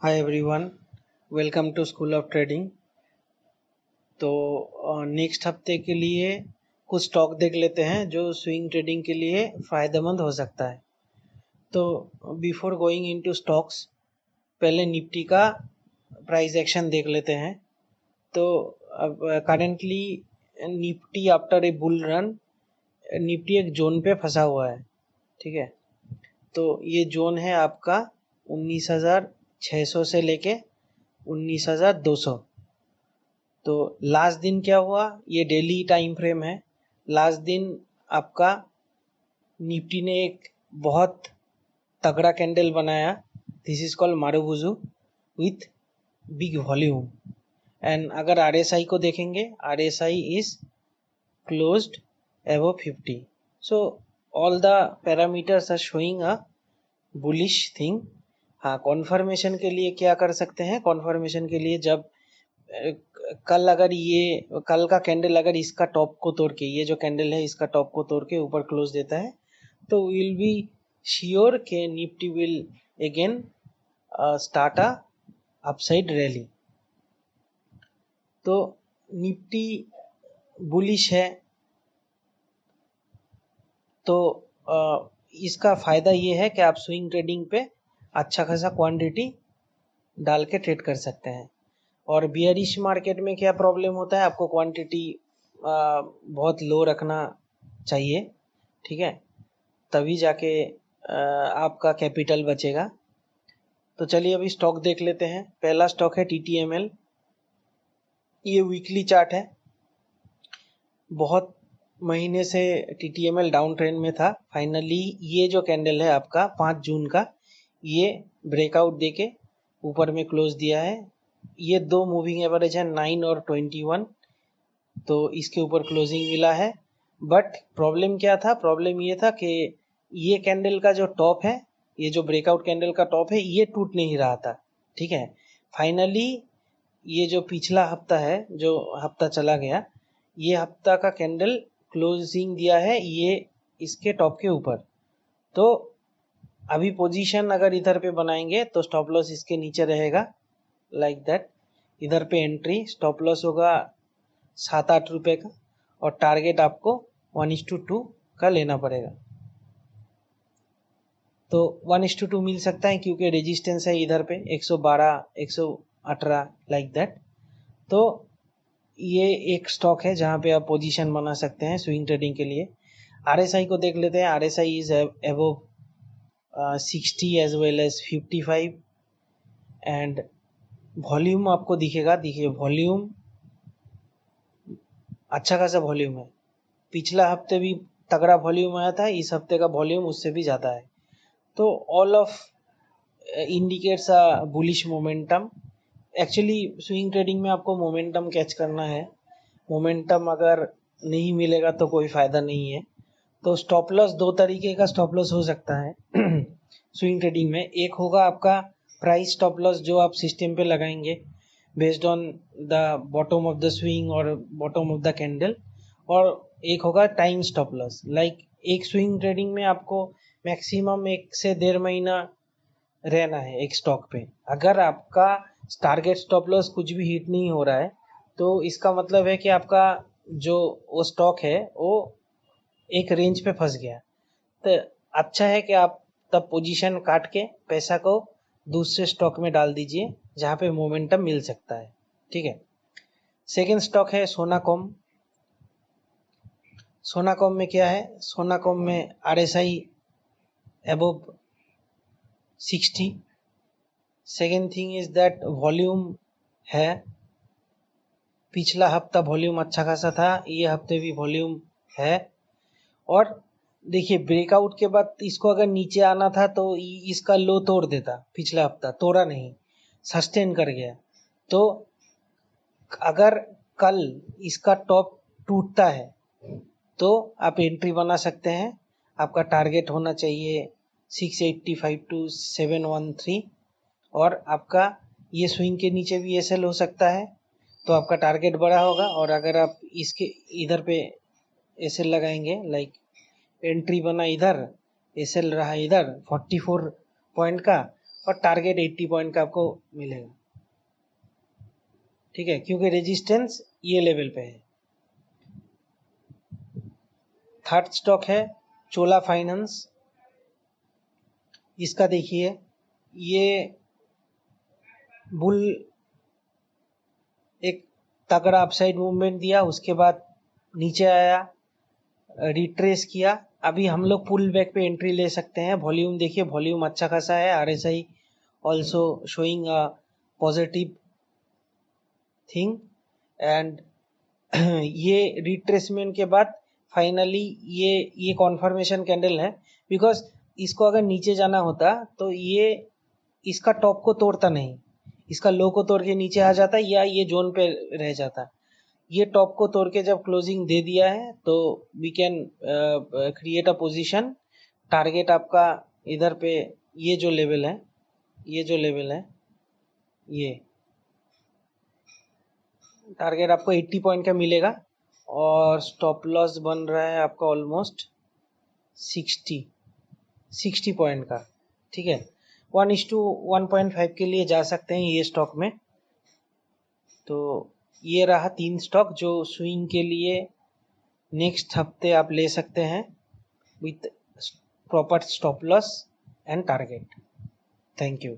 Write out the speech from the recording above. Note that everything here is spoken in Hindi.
Hi everyone, welcome to school of trading. तो नेक्स्ट हफ्ते के लिए कुछ स्टॉक देख लेते हैं जो स्विंग ट्रेडिंग के लिए फ़ायदेमंद हो सकता है। तो बिफोर गोइंग इनटू स्टॉक्स, पहले निफ्टी का प्राइस एक्शन देख लेते हैं। तो अब currently Nifty after a bull run, Nifty एक जोन पे फंसा हुआ है। ठीक है, तो ये जोन है आपका 19,600 से लेके 19,200। तो लास्ट दिन क्या हुआ, ये डेली टाइम फ्रेम है। लास्ट दिन आपका निफ्टी ने एक बहुत तगड़ा कैंडल बनाया। दिस इज कॉल्ड मारुबुजू विथ बिग वॉल्यूम। एंड अगर आरएसआई को देखेंगे, RSI is closed above 50। So all the parameters are showing a bullish thing. हाँ, कॉन्फर्मेशन के लिए क्या कर सकते हैं, कॉन्फर्मेशन के लिए जब कल अगर ये कल का कैंडल अगर इसका टॉप को तोड़ के, ये जो कैंडल है इसका टॉप को तोड़ के ऊपर क्लोज देता है, तो विल बी श्योर के Nifty will again start a upside rally. तो निफ्टी बुलिश है, तो इसका फ़ायदा ये है कि आप स्विंग ट्रेडिंग पे अच्छा खासा क्वांटिटी डाल के ट्रेड कर सकते हैं। और बियरिश मार्केट में क्या प्रॉब्लम होता है, आपको क्वांटिटी बहुत लो रखना चाहिए। ठीक है, तभी जाके आपका कैपिटल बचेगा। तो चलिए अभी स्टॉक देख लेते हैं। पहला स्टॉक है TTML। ये वीकली चार्ट है। बहुत महीने से TTML डाउन ट्रेंड में था। फाइनली ये जो कैंडल है आपका 5 जून का, ये ब्रेकआउट देके ऊपर में क्लोज दिया है। ये दो मूविंग एवरेज है 9 और 21, तो इसके ऊपर क्लोजिंग मिला है। बट प्रॉब्लम क्या था, प्रॉब्लम ये था कि ये कैंडल का जो टॉप है, ये जो ब्रेकआउट कैंडल का टॉप है, ये टूट नहीं रहा था। ठीक है, फाइनली ये जो पिछला हफ्ता है, जो हफ्ता चला गया, ये हफ्ता का कैंडल क्लोजिंग दिया है ये इसके टॉप के ऊपर। तो अभी पोजीशन अगर इधर पे बनाएंगे तो स्टॉप लॉस इसके नीचे रहेगा, लाइक दैट। इधर पे एंट्री, स्टॉप लॉस होगा 7-8 रुपये का, और टारगेट आपको 1:2 का लेना पड़ेगा। तो 1:2 मिल सकता है क्योंकि रेजिस्टेंस है इधर पे 112, 118, लाइक दैट। तो ये एक स्टॉक है जहाँ पे आप पोजीशन बना सकते हैं स्विंग ट्रेडिंग के लिए। आरएसआई को देख लेते हैं। RSI is above 60 as well as 55। And volume आपको दिखेगा, देखिए वॉल्यूम अच्छा खासा वॉल्यूम है। पिछला हफ्ते भी तगड़ा वॉल्यूम आया था, इस हफ्ते का वॉल्यूम उससे भी ज़्यादा है। तो all of indicates a bullish momentum. Actually swing trading में आपको मोमेंटम कैच करना है। मोमेंटम अगर नहीं मिलेगा तो कोई फ़ायदा नहीं है। तो स्टॉप लॉस, दो तरीके का स्टॉप लॉस हो सकता है स्विंग ट्रेडिंग में। एक होगा आपका प्राइस स्टॉप लॉस, जो आप सिस्टम पे लगाएंगे based on the bottom of the swing और बॉटम ऑफ द कैंडल। और एक होगा टाइम स्टॉप लॉस। लाइक एक स्विंग ट्रेडिंग में आपको मैक्सिमम 1 से 1.5 महीना रहना है एक स्टॉक पे। अगर आपका टारगेट स्टॉप लॉस कुछ भी हिट नहीं हो रहा है, तो इसका मतलब है कि आपका जो वो स्टॉक है वो एक रेंज पे फंस गया। तो अच्छा है कि आप तब पोजीशन काट के पैसा को दूसरे स्टॉक में डाल दीजिए जहाँ पे मोमेंटम मिल सकता है। ठीक है, सेकेंड स्टॉक है सोनाकॉम। सोनाकॉम में क्या है, सोनाकॉम में RSI above 60। Second thing is that volume है। पिछला हफ्ता वॉल्यूम अच्छा खासा था, ये हफ्ते भी वॉल्यूम है। और देखिए ब्रेकआउट के बाद इसको अगर नीचे आना था तो इसका लो तोड़ देता। पिछला हफ्ता तोड़ा नहीं, सस्टेन कर गया। तो अगर कल इसका टॉप टूटता है तो आप एंट्री बना सकते हैं। आपका टारगेट होना चाहिए 685 टू 713। और आपका ये स्विंग के नीचे भी एसएल हो सकता है, तो आपका टारगेट बड़ा होगा। और अगर आप इसके इधर पे एसएल लगाएंगे, लाइक एंट्री बना इधर, एसएल रहा इधर 44 पॉइंट का, और टारगेट 80 पॉइंट का आपको मिलेगा, ठीक है, क्योंकि रेजिस्टेंस ये लेवल पे है। थर्ड स्टॉक है चोला फाइनेंस। इसका देखिए, ये बुल एक तगड़ा अपसाइड मूवमेंट दिया, उसके बाद नीचे आया, रिट्रेस किया। अभी हम लोग पुल बैक पे एंट्री ले सकते हैं। वॉल्यूम देखिए, वॉल्यूम अच्छा खासा है। RSI also showing a positive thing and ये रिट्रेसमेंट के बाद फाइनली ये कॉन्फर्मेशन कैंडल है, बिकॉज इसको अगर नीचे जाना होता तो ये इसका टॉप को तोड़ता नहीं, इसका लो को तोड़ के नीचे आ जाता या ये जोन पे रह जाता। ये टॉप को तोड़ के जब क्लोजिंग दे दिया है तो we can create a position. Target आपका इधर पे ये जो लेवल है, ये जो लेवल है, ये टारगेट आपको 80 पॉइंट का मिलेगा और स्टॉप लॉस बन रहा है आपका ऑलमोस्ट 60 पॉइंट का, ठीक है। 1:1.5 के लिए जा सकते हैं ये स्टॉक में। तो ये रहा 3 स्टॉक जो स्विंग के लिए नेक्स्ट हफ्ते आप ले सकते हैं with proper stop loss and target. Thank you.